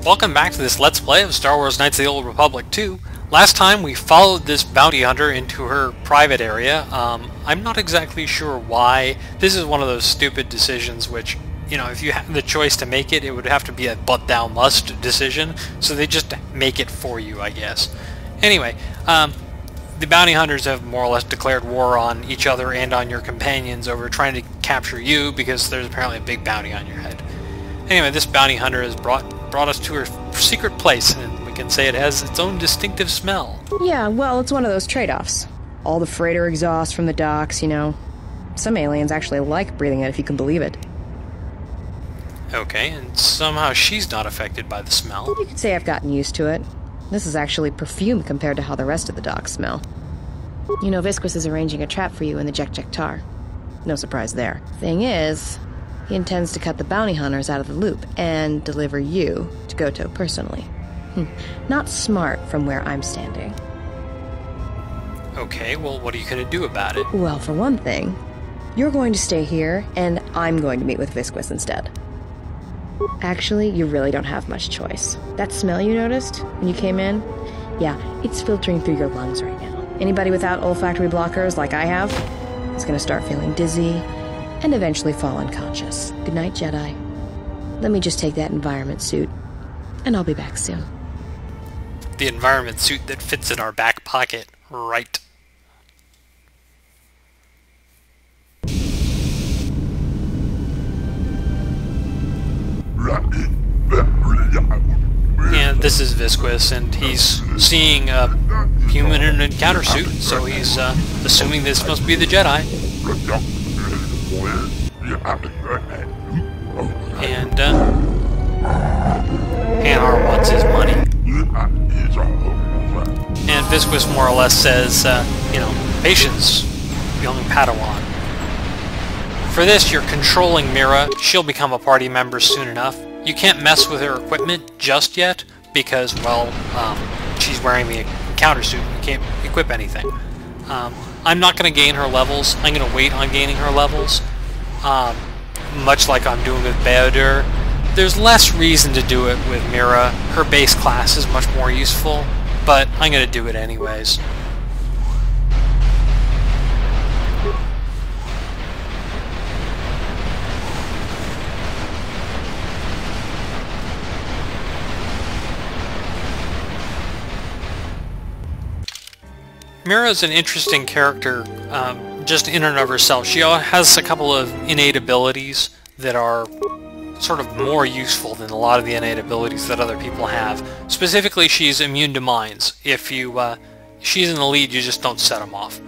Welcome back to this Let's Play of Star Wars Knights of the Old Republic 2. Last time we followed this bounty hunter into her private area. I'm not exactly sure why. This is one of those stupid decisions which, you know, if you had the choice to make it, it would have to be a but thou must decision, so they just make it for you, I guess. Anyway, the bounty hunters have more or less declared war on each other and on your companions over trying to capture you because there's apparently a big bounty on your head. Anyway, this bounty hunter has brought us to her secret place, and we can say it has its own distinctive smell. Yeah, well, it's one of those trade-offs. All the freighter exhaust from the docks, you know. Some aliens actually like breathing it, if you can believe it. Okay, and somehow she's not affected by the smell. You could say I've gotten used to it. This is actually perfume compared to how the rest of the docks smell. You know, Visquis is arranging a trap for you in the Jek-Jek-Tar. No surprise there. Thing is, he intends to cut the bounty hunters out of the loop and deliver you to KOTOR personally. Not smart from where I'm standing. Okay, well, what are you going to do about it? Well, for one thing, you're going to stay here, and I'm going to meet with Visquis instead. Actually, you really don't have much choice. That smell you noticed when you came in? Yeah, it's filtering through your lungs right now. Anybody without olfactory blockers like I have is going to start feeling dizzy and eventually fall unconscious. Good night, Jedi. Let me just take that environment suit, and I'll be back soon. The environment suit that fits in our back pocket, right? And this is Visquis, and he's seeing a human in an encounter suit, so he's assuming this must be the Jedi. And Hanhar wants his money. And Visquis more or less says, you know, patience, young Padawan. For this, you're controlling Mira. She'll become a party member soon enough. You can't mess with her equipment just yet, because, well, she's wearing the encounter suit and you can't equip anything. I'm not going to gain her levels. I'm going to wait on gaining her levels. Much like I'm doing with Beodur. There's less reason to do it with Mira. Her base class is much more useful, but I'm going to do it anyways. Mira's an interesting character, just in and of herself. She has a couple of innate abilities that are sort of more useful than a lot of the innate abilities that other people have. Specifically, she's immune to mines. If she's in the lead, you just don't set them off.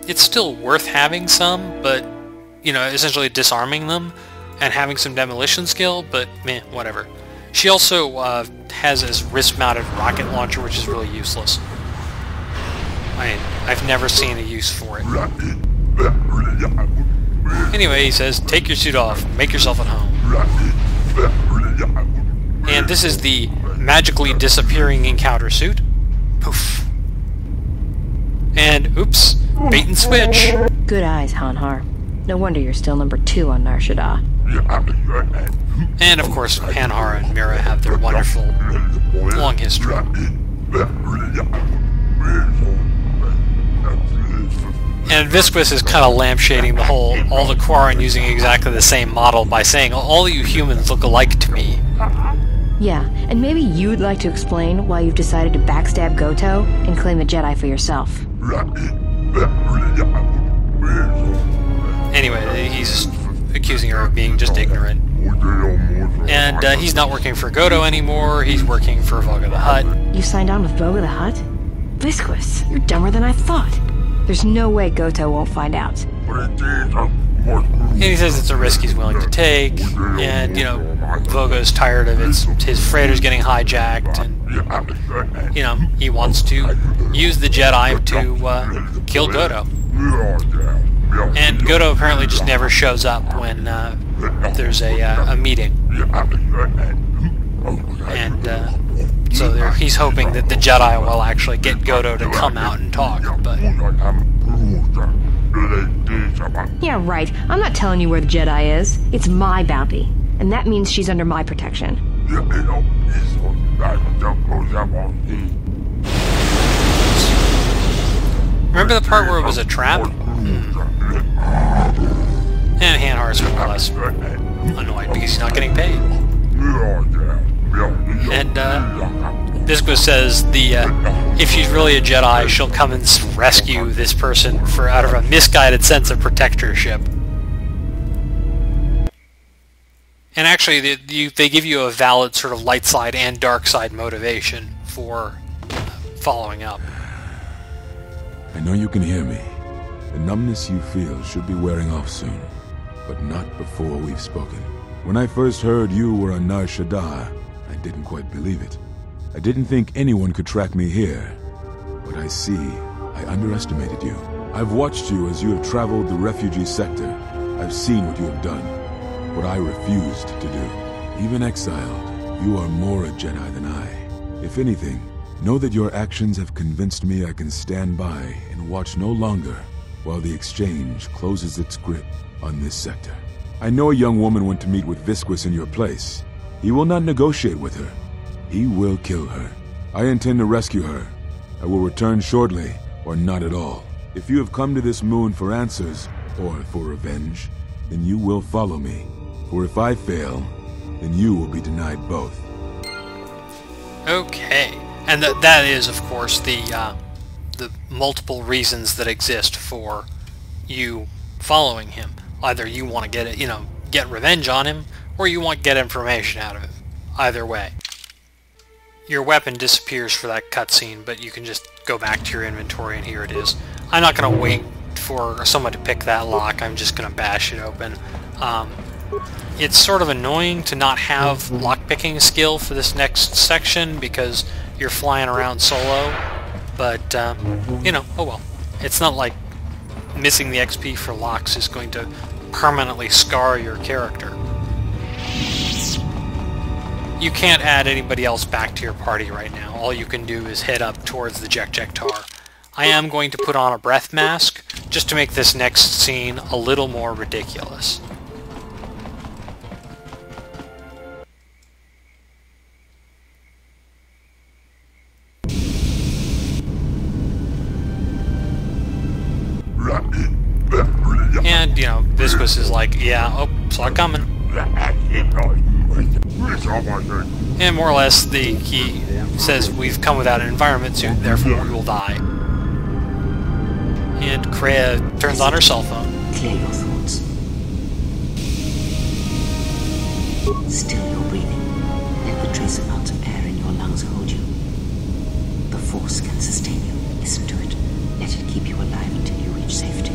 It's still worth having some, but, you know, essentially disarming them and having some demolition skill, but meh, whatever. She also has this wrist-mounted rocket launcher, which is really useless. I've never seen a use for it. Anyway, he says, take your suit off, make yourself at home. And this is the magically disappearing encounter suit. Poof. And, oops, bait and switch. Good eyes, Hanhar. No wonder you're still number 2 on Nar Shaddaa. And, of course, Hanhar and Mira have their wonderful, long history. And Visquis is kind of lampshading all the Quarren using exactly the same model by saying, all you humans look alike to me. Yeah, and maybe you'd like to explain why you've decided to backstab Goto and claim the Jedi for yourself. Anyway, he's accusing her of being just ignorant. And he's not working for Goto anymore, he's working for Voga the Hutt. You signed on with Voga the Hutt? Visquis, you're dumber than I thought. There's no way Goto won't find out. And he says it's a risk he's willing to take, and, you know, Voga's tired of his freighters getting hijacked, and, you know, he wants to use the Jedi to kill Goto. And Goto apparently just never shows up when there's a meeting. And, so he's hoping that the Jedi will actually get Goto to come out and talk, but... Yeah, right. I'm not telling you where the Jedi is. It's my bounty, and that means she's under my protection. Remember the part where it was a trap? And Hanhar's more or less annoyed because he's not getting paid. And Visquis says if she's really a Jedi, she'll come and rescue this person out of a misguided sense of protectorship. And actually, they give you a valid sort of light side and dark side motivation for following up. I know you can hear me. The numbness you feel should be wearing off soon, but not before we've spoken. When I first heard you were on Nar Shaddaa, I didn't quite believe it. I didn't think anyone could track me here, but I see I underestimated you. I've watched you as you have traveled the refugee sector. I've seen what you have done, what I refused to do. Even exiled, you are more a Jedi than I. If anything, know that your actions have convinced me I can stand by and watch no longer while the Exchange closes its grip on this sector. I know a young woman went to meet with Visquis in your place. He will not negotiate with her. He will kill her. I intend to rescue her. I will return shortly, or not at all. If you have come to this moon for answers, or for revenge, then you will follow me. For if I fail, then you will be denied both. Okay. And that is, of course, the multiple reasons that exist for you following him. Either you want to get revenge on him, or you want to get information out of him. Either way. Your weapon disappears for that cutscene, but you can just go back to your inventory and here it is. I'm not going to wait for someone to pick that lock, I'm just going to bash it open. It's sort of annoying to not have lockpicking skill for this next section because you're flying around solo, but, oh well. It's not like missing the XP for locks is going to permanently scar your character. You can't add anybody else back to your party right now. All you can do is head up towards the Jek-Jek-Tar. I am going to put on a breath mask just to make this next scene a little more ridiculous. And, Visquis is like, yeah, oh, saw it coming. And more or less, he says, we've come without an environment suit, therefore we will die. And Kreia turns on her cell phone. Clear your thoughts. Still you're breathing. Let the trace amounts of air in your lungs hold you. The Force can sustain you. Listen to it. Let it keep you alive until you reach safety.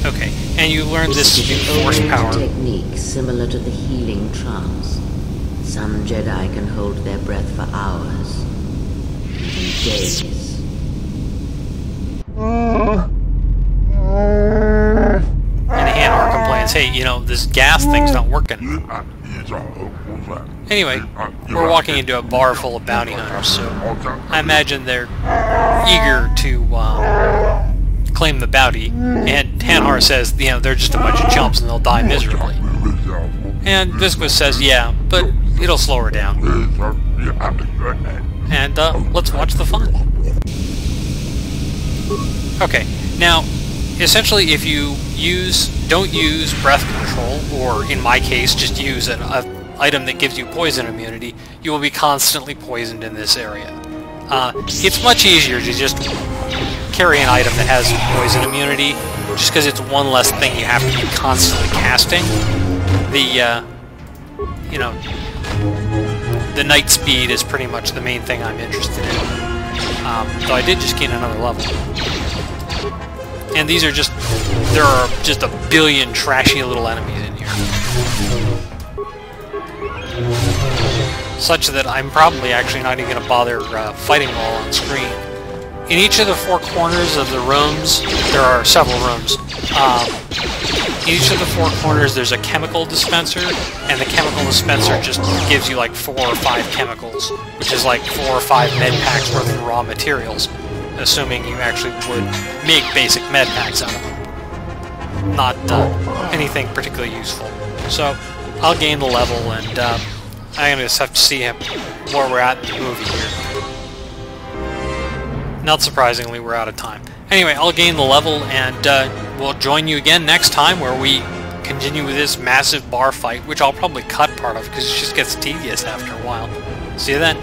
Okay, and you learn this new Force power. Technique similar to the healing trance. Some Jedi can hold their breath for hours, even days. And Hanhar complains, hey, this gas thing's not working. Anyway, we're walking into a bar full of bounty hunters, so I imagine they're eager to claim the bounty, and Hanhar says, they're just a bunch of chumps and they'll die miserably. And Visquis says, yeah, but it'll slow her down. And let's watch the fun. Okay, now, essentially if you don't use breath control, or in my case, just use an item that gives you poison immunity, you will be constantly poisoned in this area. It's much easier to just carry an item that has poison immunity, just because it's one less thing you have to be constantly casting. The night speed is pretty much the main thing I'm interested in. Though I did just gain another level. And there are just a billion trashy little enemies in here. Such that I'm probably actually not even going to bother fighting them all on screen. In each of the four corners of the rooms, there are several rooms. In each of the four corners there's a chemical dispenser, and the chemical dispenser just gives you like 4 or 5 chemicals, which is like 4 or 5 med packs worth of raw materials, assuming you actually would make basic med packs out of them. not anything particularly useful. So I'll gain the level, and I'm going to just have to see where we're at in the movie here. Not surprisingly, we're out of time. Anyway, I'll gain the level, and we'll join you again next time where we continue with this massive bar fight, which I'll probably cut part of because it just gets tedious after a while. See you then.